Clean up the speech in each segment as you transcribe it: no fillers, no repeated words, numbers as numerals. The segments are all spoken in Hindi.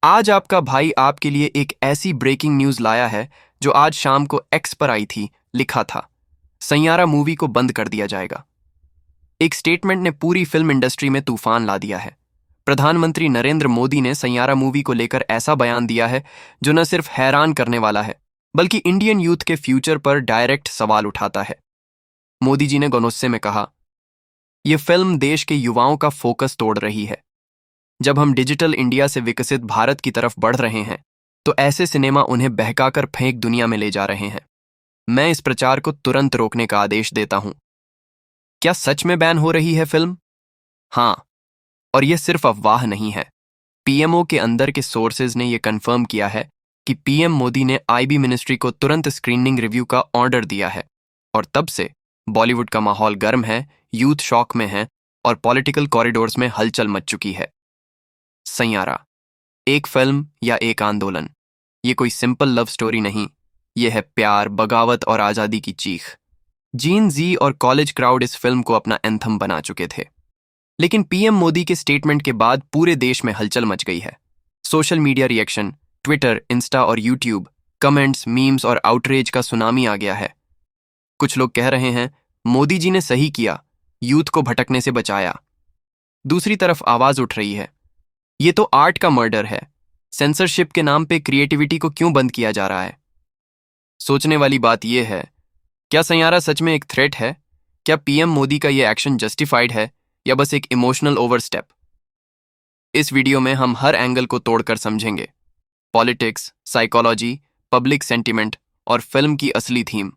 आज आपका भाई आपके लिए एक ऐसी ब्रेकिंग न्यूज लाया है जो आज शाम को एक्स पर आई थी। लिखा था, सैयारा मूवी को बंद कर दिया जाएगा। एक स्टेटमेंट ने पूरी फिल्म इंडस्ट्री में तूफान ला दिया है। प्रधानमंत्री नरेंद्र मोदी ने सैयारा मूवी को लेकर ऐसा बयान दिया है जो न सिर्फ हैरान करने वाला है बल्कि इंडियन यूथ के फ्यूचर पर डायरेक्ट सवाल उठाता है। मोदी जी ने गुस्से में कहा, यह फिल्म देश के युवाओं का फोकस तोड़ रही है। जब हम डिजिटल इंडिया से विकसित भारत की तरफ बढ़ रहे हैं तो ऐसे सिनेमा उन्हें बहकाकर फेंक दुनिया में ले जा रहे हैं। मैं इस प्रचार को तुरंत रोकने का आदेश देता हूं। क्या सच में बैन हो रही है फिल्म? हाँ, और यह सिर्फ अफवाह नहीं है। पीएमओ के अंदर के सोर्सेज ने यह कंफर्म किया है कि पीएम मोदी ने आईबी मिनिस्ट्री को तुरंत स्क्रीनिंग रिव्यू का ऑर्डर दिया है और तब से बॉलीवुड का माहौल गर्म है, यूथ शॉक में है और पॉलिटिकल कॉरिडोर्स में हलचल मच चुकी है। सैयारा एक फिल्म या एक आंदोलन? ये कोई सिंपल लव स्टोरी नहीं, ये है प्यार, बगावत और आज़ादी की चीख। जीन जी और कॉलेज क्राउड इस फिल्म को अपना एंथम बना चुके थे, लेकिन पीएम मोदी के स्टेटमेंट के बाद पूरे देश में हलचल मच गई है। Social media reaction, Twitter, Insta और यूट्यूब, कमेंट्स, मीम्स और आउटरेज का सुनामी आ गया है। कुछ लोग कह रहे हैं मोदी जी ने सही किया, यूथ को भटकने से बचाया। दूसरी तरफ आवाज उठ रही है, ये तो आर्ट का मर्डर है, सेंसरशिप के नाम पे क्रिएटिविटी को क्यों बंद किया जा रहा है? सोचने वाली बात यह है, क्या सैयारा सच में एक थ्रेट है? क्या पीएम मोदी का यह एक्शन जस्टिफाइड है या बस एक इमोशनल ओवरस्टेप? इस वीडियो में हम हर एंगल को तोड़कर समझेंगे। पॉलिटिक्स, साइकोलॉजी, पब्लिक सेंटिमेंट और फिल्म की असली थीम।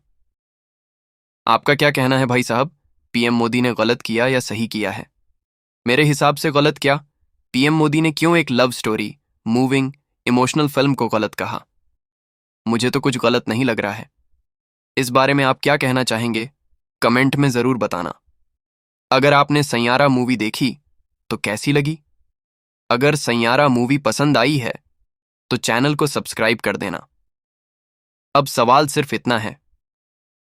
आपका क्या कहना है भाई साहब? पीएम मोदी ने गलत किया या सही किया है? मेरे हिसाब से गलत। क्या पीएम मोदी ने क्यों एक love story, moving, emotional film को गलत कहा? मुझे तो कुछ गलत नहीं लग रहा है। इस बारे में आप क्या कहना चाहेंगे? कमेंट में जरूर बताना। अगर आपने सैयारा मूवी देखी तो कैसी लगी? अगर सैयारा मूवी पसंद आई है तो चैनल को सब्सक्राइब कर देना। अब सवाल सिर्फ इतना है,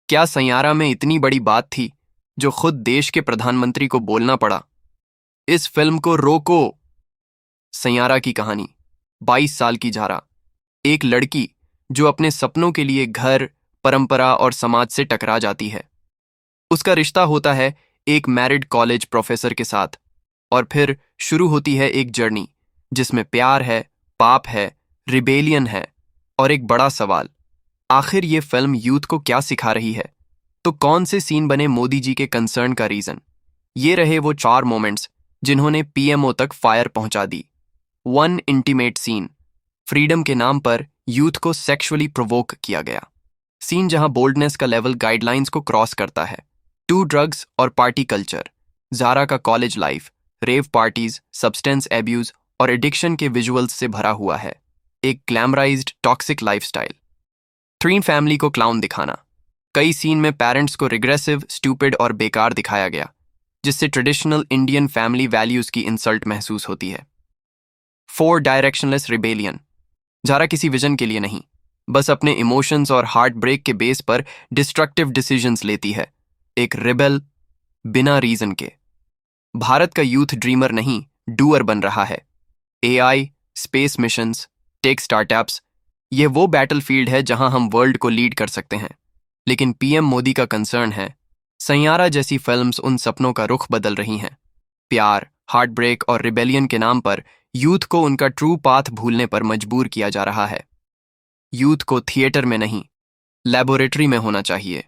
क्या सैयारा में इतनी बड़ी बात थी जो खुद देश के प्रधानमंत्री को बोलना पड़ा, इस फिल्म को रोको? सैयारा की कहानी, 22 साल की झारा, एक लड़की जो अपने सपनों के लिए घर, परंपरा और समाज से टकरा जाती है। उसका रिश्ता होता है एक मैरिड कॉलेज प्रोफेसर के साथ और फिर शुरू होती है एक जर्नी जिसमें प्यार है, पाप है, रिबेलियन है और एक बड़ा सवाल, आखिर ये फिल्म यूथ को क्या सिखा रही है? तो कौन से सीन बने मोदी जी के कंसर्न का रीजन? ये रहे वो 4 मोमेंट्स जिन्होंने पीएमओ तक फायर पहुंचा दी। 1 इंटीमेट सीन, फ्रीडम के नाम पर यूथ को सेक्सुअली प्रोवोक किया गया। सीन जहां बोल्डनेस का लेवल गाइडलाइंस को क्रॉस करता है। 2 ड्रग्स और पार्टी कल्चर, ज़ारा का कॉलेज लाइफ, रेव पार्टीज, सब्सटेंस एब्यूज और एडिक्शन के विजुअल्स से भरा हुआ है। एक ग्लैमराइज्ड टॉक्सिक लाइफस्टाइल। 3 फैमिली को क्लाउन दिखाना। कई सीन में पेरेंट्स को रिग्रेसिव, स्टूपिड और बेकार दिखाया गया, जिससे ट्रेडिशनल इंडियन फैमिली वैल्यूज की इंसल्ट महसूस होती है। 4 डायरेक्शनलेस रिबेलियन। ज़ारा किसी विजन के लिए नहीं, बस अपने इमोशंस और हार्ट ब्रेक के बेस पर डिस्ट्रक्टिव डिसीजंस लेती है। एक रिबेल बिना रीजन के। भारत का यूथ ड्रीमर नहीं, डूअर बन रहा है। AI, space missions, tech startups, यह वो बैटलफील्ड है जहां हम वर्ल्ड को लीड कर सकते हैं। लेकिन पीएम मोदी का कंसर्न है, सैयारा जैसी फिल्म्स उन सपनों का रुख बदल रही हैं। प्यार, हार्ट ब्रेक और रिबेलियन के नाम पर यूथ को उनका ट्रू पाथ भूलने पर मजबूर किया जा रहा है। यूथ को थिएटर में नहीं, लैबोरेटरी में होना चाहिए।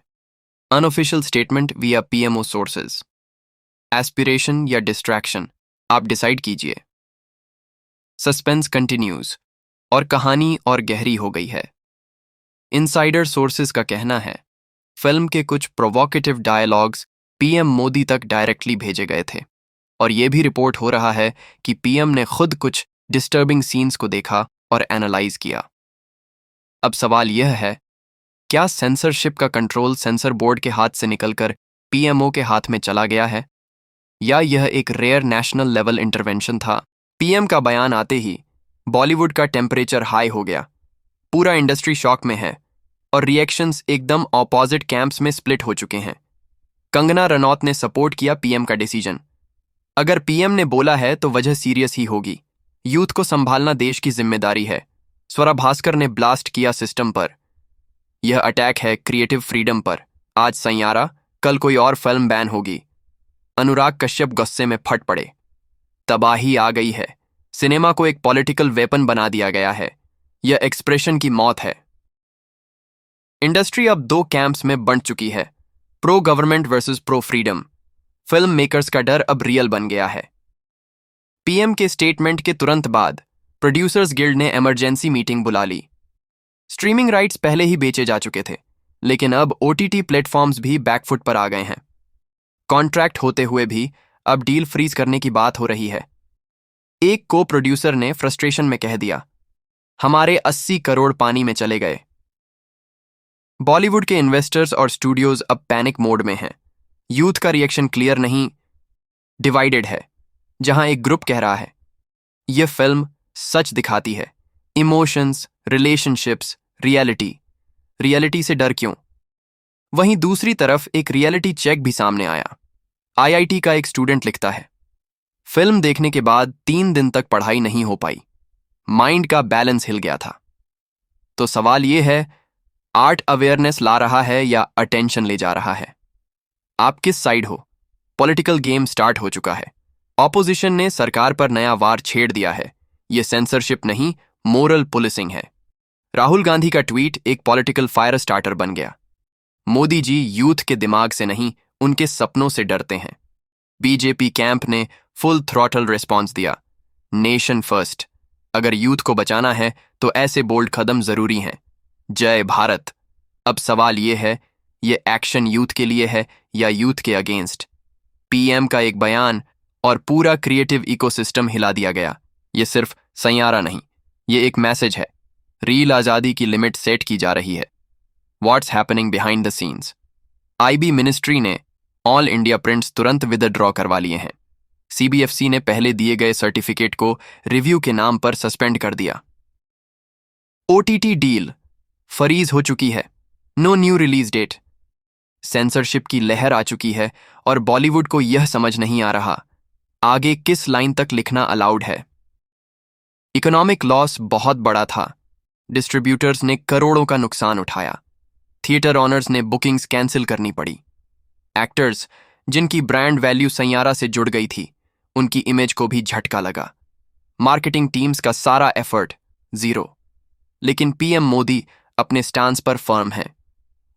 अनऑफिशियल स्टेटमेंट विया पीएमओ सोर्सेज। एस्पिरेशन या डिस्ट्रैक्शन, आप डिसाइड कीजिए। सस्पेंस कंटिन्यूज और कहानी और गहरी हो गई है। इनसाइडर सोर्सेज का कहना है, फिल्म के कुछ प्रोवोकेटिव डायलॉग्स पीएम मोदी तक डायरेक्टली भेजे गए थे और यह भी रिपोर्ट हो रहा है कि पीएम ने खुद कुछ डिस्टर्बिंग सीन्स को देखा और एनालाइज किया। अब सवाल यह है, क्या सेंसरशिप का कंट्रोल सेंसर बोर्ड के हाथ से निकलकर पीएमओ के हाथ में चला गया है, या यह एक रेयर नेशनल लेवल इंटरवेंशन था? पीएम का बयान आते ही बॉलीवुड का टेम्परेचर हाई हो गया। पूरा इंडस्ट्री शॉक में है और रिएक्शंस एकदम ऑपोजिट कैंप्स में स्प्लिट हो चुके हैं। कंगना रनौत ने सपोर्ट किया पीएम का डिसीजन। अगर पीएम ने बोला है तो वजह सीरियस ही होगी। यूथ को संभालना देश की जिम्मेदारी है। स्वरा भास्कर ने ब्लास्ट किया सिस्टम पर। यह अटैक है क्रिएटिव फ्रीडम पर। आज सैयारा, कल कोई और फिल्म बैन होगी। अनुराग कश्यप गुस्से में फट पड़े। तबाही आ गई है। सिनेमा को एक पॉलिटिकल वेपन बना दिया गया है। यह एक्सप्रेशन की मौत है। इंडस्ट्री अब दो कैंप्स में बंट चुकी है, pro government versus pro freedom. Film makers का डर अब रियल बन गया है। पीएम के स्टेटमेंट के तुरंत बाद प्रोड्यूसर्स गिल्ड ने इमरजेंसी मीटिंग बुला ली। स्ट्रीमिंग राइट्स पहले ही बेचे जा चुके थे, लेकिन अब ओटीटी प्लेटफॉर्म्स भी बैकफुट पर आ गए हैं। कॉन्ट्रैक्ट होते हुए भी अब डील फ्रीज करने की बात हो रही है। एक को प्रोड्यूसर ने फ्रस्ट्रेशन में कह दिया, हमारे 80 करोड़ पानी में चले गए। बॉलीवुड के इन्वेस्टर्स और स्टूडियोज अब पैनिक मोड में हैं। यूथ का रिएक्शन क्लियर नहीं, डिवाइडेड है। जहां एक ग्रुप कह रहा है, यह फिल्म सच दिखाती है, इमोशंस, रिलेशनशिप्स, रियलिटी से डर क्यों। वहीं दूसरी तरफ एक रियलिटी चेक भी सामने आया। आईआईटी का एक स्टूडेंट लिखता है, फिल्म देखने के बाद 3 दिन तक पढ़ाई नहीं हो पाई, माइंड का बैलेंस हिल गया था। तो सवाल यह है, आर्ट अवेयरनेस ला रहा है या अटेंशन ले जा रहा है? आप किस साइड हो? पॉलिटिकल गेम स्टार्ट हो चुका है। ऑपोजिशन ने सरकार पर नया वार छेड़ दिया है। यह सेंसरशिप नहीं, मोरल पुलिसिंग है। राहुल गांधी का ट्वीट एक पॉलिटिकल फायर स्टार्टर बन गया। मोदी जी यूथ के दिमाग से नहीं, उनके सपनों से डरते हैं। बीजेपी कैंप ने फुल थ्रॉटल रिस्पॉन्स दिया, नेशन फर्स्ट। अगर यूथ को बचाना है तो ऐसे बोल्ड कदम जरूरी हैं। जय भारत। अब सवाल यह है, यह एक्शन यूथ के लिए है या यूथ के अगेंस्ट? पीएम का एक बयान और पूरा क्रिएटिव इकोसिस्टम हिला दिया गया। यह सिर्फ सैयारा नहीं, यह एक मैसेज है। रील आज़ादी की लिमिट सेट की जा रही है। What's happening behind the scenes? IB ministry ने ऑल इंडिया प्रिंट्स तुरंत विदड्रॉ करवा लिए हैं। सीबीएफसी ने पहले दिए गए सर्टिफिकेट को रिव्यू के नाम पर सस्पेंड कर दिया। ओटीटी डील फरीज हो चुकी है, no new release date. Censorship की लहर आ चुकी है और बॉलीवुड को यह समझ नहीं आ रहा आगे किस लाइन तक लिखना अलाउड है। इकोनॉमिक लॉस बहुत बड़ा था। डिस्ट्रीब्यूटर्स ने करोड़ों का नुकसान उठाया। थिएटर ऑनर्स ने बुकिंग्स कैंसिल करनी पड़ी। एक्टर्स, जिनकी ब्रांड वैल्यू सैयारा से जुड़ गई थी, उनकी इमेज को भी झटका लगा। मार्केटिंग टीम्स का सारा एफर्ट जीरो। लेकिन पीएम मोदी अपने स्टांस पर फर्म है।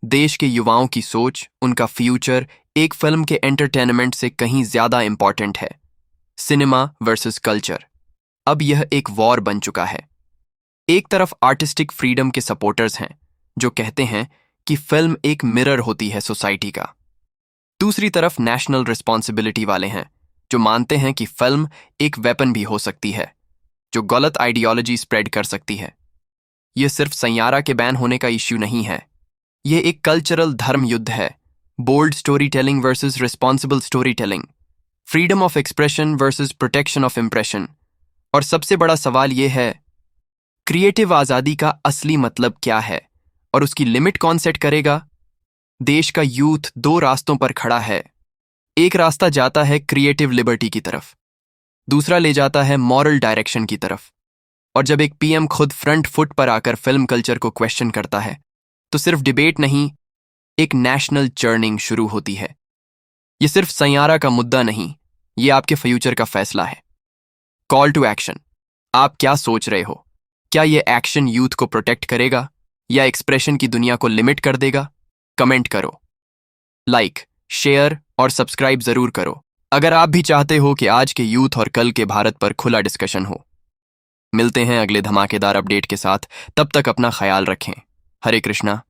देश के युवाओं की सोच, उनका फ्यूचर एक फिल्म के एंटरटेनमेंट से कहीं ज्यादा इंपॉर्टेंट है। Cinema versus culture. अब यह एक वॉर बन चुका है। एक तरफ आर्टिस्टिक फ्रीडम के सपोर्टर्स हैं जो कहते हैं कि फिल्म एक मिरर होती है सोसाइटी का। दूसरी तरफ नेशनल रिस्पॉन्सिबिलिटी वाले हैं जो मानते हैं कि फिल्म एक वेपन भी हो सकती है जो गलत आइडियोलॉजी स्प्रेड कर सकती है। यह सिर्फ सैयारा के बैन होने का इश्यू नहीं है, यह एक कल्चरल धर्म युद्ध है। Bold storytelling versus responsible storytelling, freedom of expression versus protection of impression. और सबसे बड़ा सवाल यह है, क्रिएटिव आज़ादी का असली मतलब क्या है और उसकी लिमिट कौन सेट करेगा? देश का यूथ 2 रास्तों पर खड़ा है। एक रास्ता जाता है क्रिएटिव लिबर्टी की तरफ, दूसरा ले जाता है मॉरल डायरेक्शन की तरफ। और जब एक पीएम खुद फ्रंट फुट पर आकर फिल्म कल्चर को क्वेश्चन करता है, तो सिर्फ डिबेट नहीं, एक नेशनल चर्निंग शुरू होती है। यह सिर्फ सैयारा का मुद्दा नहीं, यह आपके फ्यूचर का फैसला है। Call to action. आप क्या सोच रहे हो? क्या यह एक्शन यूथ को प्रोटेक्ट करेगा या एक्सप्रेशन की दुनिया को लिमिट कर देगा? कमेंट करो, लाइक, शेयर और सब्सक्राइब जरूर करो अगर आप भी चाहते हो कि आज के यूथ और कल के भारत पर खुला डिस्कशन हो। मिलते हैं अगले धमाकेदार अपडेट के साथ, तब तक अपना ख्याल रखें। हरे कृष्णा।